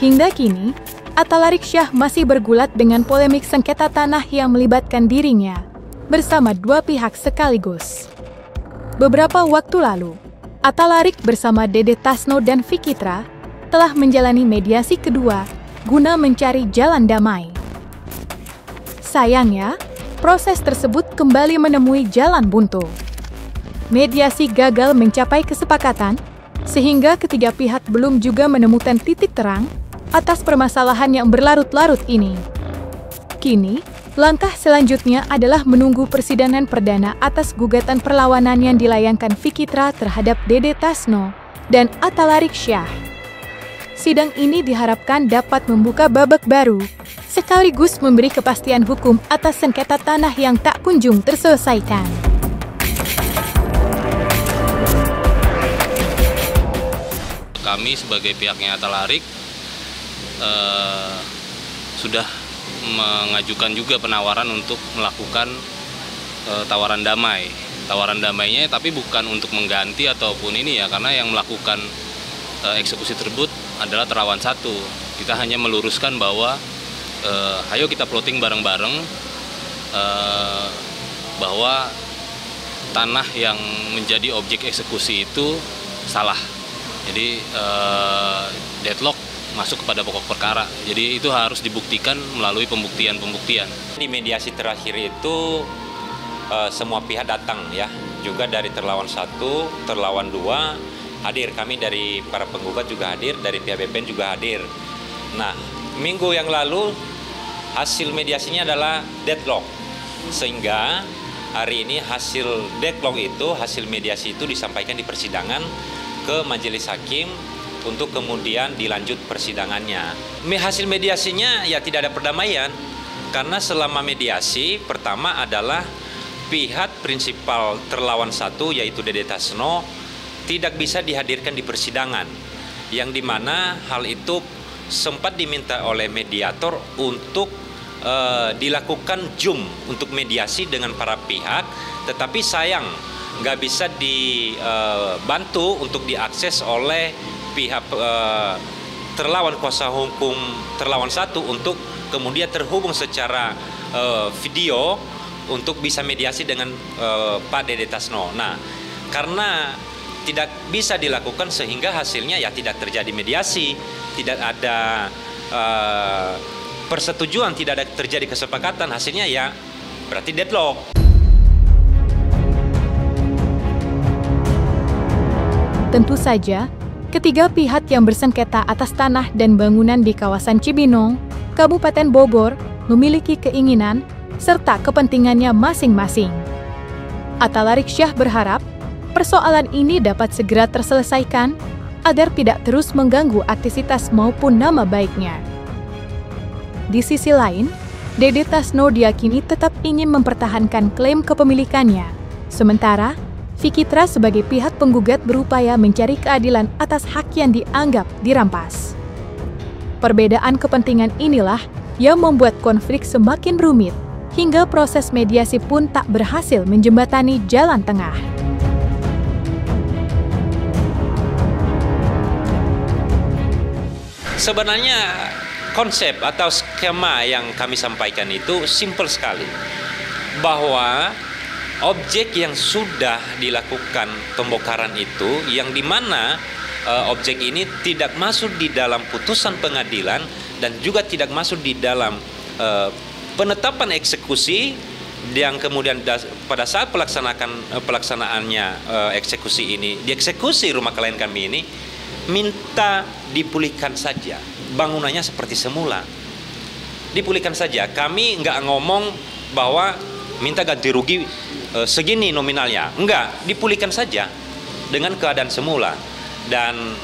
Hingga kini, Atalarik Syah masih bergulat dengan polemik sengketa tanah yang melibatkan dirinya bersama dua pihak sekaligus. Beberapa waktu lalu, Atalarik bersama Dede Tasno dan Fikitra telah menjalani mediasi kedua guna mencari jalan damai. Sayangnya, proses tersebut kembali menemui jalan buntu. Mediasi gagal mencapai kesepakatan, sehingga ketiga pihak belum juga menemukan titik terang atas permasalahan yang berlarut-larut ini. Kini, langkah selanjutnya adalah menunggu persidangan perdana atas gugatan perlawanan yang dilayangkan Fikitra terhadap Dede Tasno dan Atalarik Syah. Sidang ini diharapkan dapat membuka babak baru, sekaligus memberi kepastian hukum atas sengketa tanah yang tak kunjung terselesaikan. Kami sebagai pihaknya Atalarik sudah mengajukan juga penawaran untuk melakukan tawaran damai. Tawaran damainya tapi bukan untuk mengganti ataupun ini ya, karena yang melakukan eksekusi tersebut adalah Terawan 1. Kita hanya meluruskan bahwa ayo kita plotting bareng-bareng bahwa tanah yang menjadi objek eksekusi itu salah. Jadi deadlock masuk kepada pokok perkara. Jadi itu harus dibuktikan melalui pembuktian-pembuktian. Di mediasi terakhir itu semua pihak datang ya, juga dari Terlawan 1, Terlawan 2 hadir, kami dari para penggugat juga hadir, dari pihak BPN juga hadir. Nah, minggu yang lalu hasil mediasinya adalah deadlock, sehingga hari ini hasil deadlock itu, hasil mediasi itu disampaikan di persidangan ke majelis hakim untuk kemudian dilanjut persidangannya. Hasil mediasinya ya tidak ada perdamaian, karena selama mediasi pertama adalah pihak prinsipal Terlawan 1 yaitu Dede Tasno tidak bisa dihadirkan di persidangan, yang dimana hal itu sempat diminta oleh mediator untuk dilakukan Zoom untuk mediasi dengan para pihak, tetapi sayang nggak bisa dibantu untuk diakses oleh pihak Terlawan kuasa hukum Terlawan 1 untuk kemudian terhubung secara video untuk bisa mediasi dengan Pak Dede Tasno. Nah, karena tidak bisa dilakukan sehingga hasilnya ya tidak terjadi mediasi, tidak ada persetujuan, tidak ada terjadi kesepakatan, hasilnya ya berarti deadlock. Tentu saja, ketiga pihak yang bersengketa atas tanah dan bangunan di kawasan Cibinong, Kabupaten Bogor, memiliki keinginan serta kepentingannya masing-masing. Atalarik Syah berharap persoalan ini dapat segera terselesaikan agar tidak terus mengganggu aktivitas maupun nama baiknya. Di sisi lain, Dede Tasno diyakini tetap ingin mempertahankan klaim kepemilikannya, sementara Fikitra sebagai pihak penggugat berupaya mencari keadilan atas hak yang dianggap dirampas. Perbedaan kepentingan inilah yang membuat konflik semakin rumit, hingga proses mediasi pun tak berhasil menjembatani jalan tengah. Sebenarnya konsep atau skema yang kami sampaikan itu simpel sekali, bahwa objek yang sudah dilakukan pembongkaran itu, yang dimana objek ini tidak masuk di dalam putusan pengadilan dan juga tidak masuk di dalam penetapan eksekusi, yang kemudian pada saat pelaksanaannya eksekusi ini, dieksekusi rumah klien kami ini, minta dipulihkan saja bangunannya seperti semula, dipulihkan saja. Kami nggak ngomong bahwa minta ganti rugi segini nominalnya, enggak, dipulihkan saja dengan keadaan semula. Dan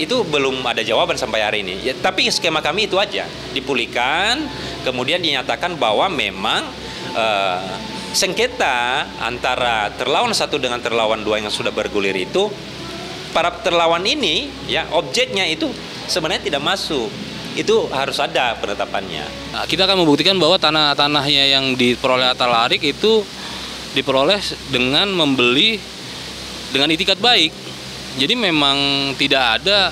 itu belum ada jawaban sampai hari ini ya, tapi skema kami itu aja, dipulihkan, kemudian dinyatakan bahwa memang sengketa antara Terlawan 1 dengan Terlawan 2 yang sudah bergulir itu, para terlawan ini ya objeknya itu sebenarnya tidak masuk itu harus ada penetapannya. Nah, kita akan membuktikan bahwa tanah-tanahnya yang diperoleh Atalarik itu diperoleh dengan membeli dengan itikat baik. Jadi memang tidak ada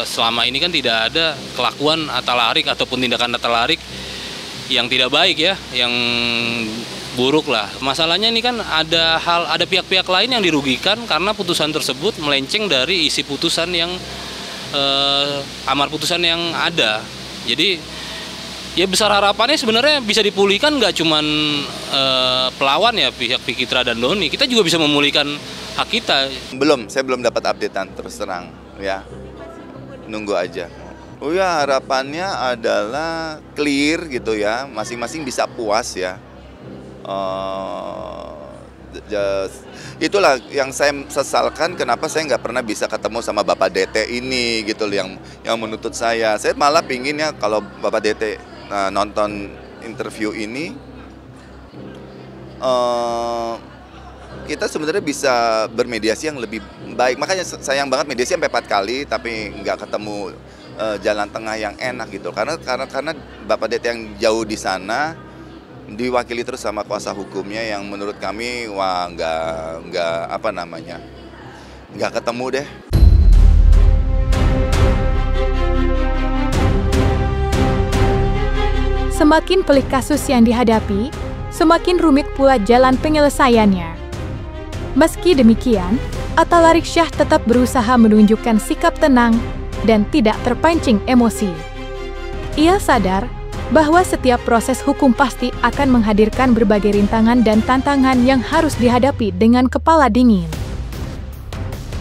selama ini kan tidak ada kelakuan Atalarik ataupun tindakan Atalarik yang tidak baik ya, yang buruk lah. Masalahnya ini kan ada pihak-pihak lain yang dirugikan karena putusan tersebut melenceng dari isi putusan yang amar putusan yang ada. Jadi ya besar harapannya sebenarnya bisa dipulihkan nggak cuman pelawan ya, pihak Fikitra dan Doni. Kita juga bisa memulihkan hak kita. Saya belum dapat updatean terus terang ya. Nunggu aja. Oh ya, harapannya adalah clear gitu ya, masing-masing bisa puas ya. Itulah yang saya sesalkan, kenapa saya nggak pernah bisa ketemu sama Bapak DT ini gitu loh, yang menuntut saya. Saya malah pingin ya kalau Bapak DT nonton interview ini, kita sebenarnya bisa bermediasi yang lebih baik. Makanya sayang banget mediasi sampai 4 kali tapi nggak ketemu jalan tengah yang enak gitu. Karena Bapak DT yang jauh di sana diwakili terus sama kuasa hukumnya yang menurut kami nggak ketemu deh. Semakin pelik kasus yang dihadapi, semakin rumit pula jalan penyelesaiannya. Meski demikian, Atalarik Syah tetap berusaha menunjukkan sikap tenang dan tidak terpancing emosi. Ia sadar bahwa setiap proses hukum pasti akan menghadirkan berbagai rintangan dan tantangan yang harus dihadapi dengan kepala dingin.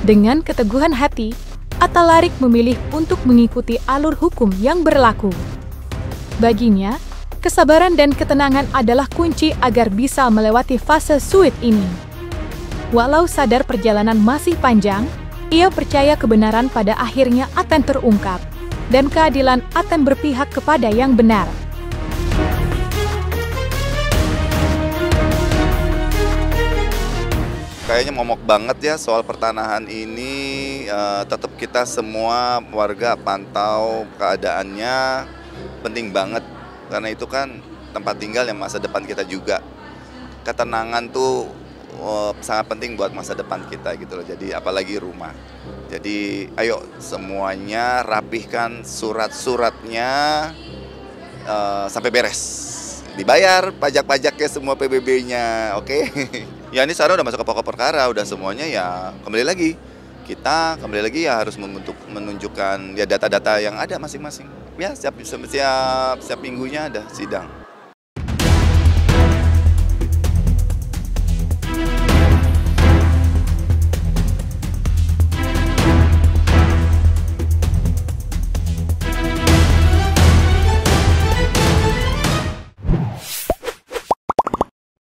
Dengan keteguhan hati, Atalarik memilih untuk mengikuti alur hukum yang berlaku. Baginya, kesabaran dan ketenangan adalah kunci agar bisa melewati fase sulit ini. Walau sadar perjalanan masih panjang, ia percaya kebenaran pada akhirnya akan terungkap, dan keadilan akan berpihak kepada yang benar. Kayaknya momok banget ya soal pertanahan ini, tetap kita semua warga pantau keadaannya, penting banget. Karena itu kan tempat tinggal yang masa depan kita juga. Ketenangan tuh sangat penting buat masa depan kita gitu loh. Jadi apalagi rumah. Jadi ayo semuanya rapihkan surat-suratnya sampai beres. Dibayar pajak-pajaknya semua PBB-nya, oke? Ya ini sekarang udah masuk ke pokok perkara, udah semuanya ya kembali lagi. Kita kembali lagi ya harus menunjukkan ya data-data yang ada masing-masing. Ya setiap minggunya ada sidang.